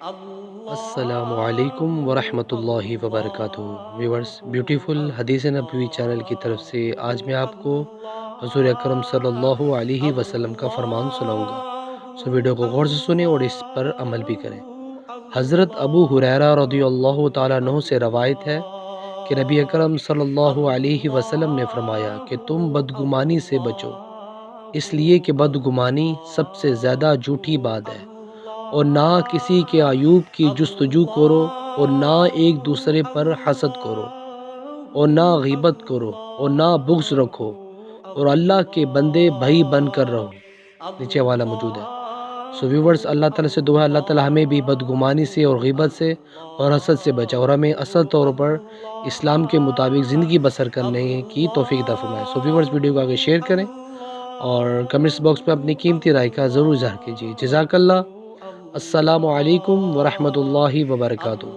السلام علیکم ورحمۃ اللہ وبرکاتہ ویورز، بیوٹیفل حدیث نبوی چینل کی طرف سے آج میں آپ کو حضور اکرم صلی اللہ علیہ وسلم کا فرمان سناؤں گا۔ ویڈیو کو غور سے سنیں اور اس پر عمل بھی کریں۔ حضرت ابو ہریرہ رضی اللہ تعالیٰ عنہ سے روایت ہے کہ نبی اکرم صلی اللہ علیہ وسلم نے فرمایا کہ تم بدگمانی سے بچو، اس لیے کہ بدگمانی سب سے زیادہ جھوٹی بات ہے، اور نہ کسی کے عیوب کی جستجو کرو، اور نہ ایک دوسرے پر حسد کرو، اور نہ غیبت کرو، اور نہ بغض رکھو، اور اللہ کے بندے بھائی بن کر رہو۔ نیچے والا موجود ہے۔ ویورز، اللہ تعالیٰ سے دعا ہے اللہ تعالیٰ ہمیں بھی بدگمانی سے اور غیبت سے اور حسد سے بچا، اور ہمیں اصل طور پر اسلام کے مطابق زندگی بسر کرنے کی توفیق عطا فرمائے۔ ویورز، ویڈیو کو آگے شیئر کریں اور کمنٹس باکس میں اپنی قیمتی رائے کا ضرور اظہار کیجیے۔ جزاک اللہ۔ السلام علیکم ورحمۃ اللہ وبرکاتہ۔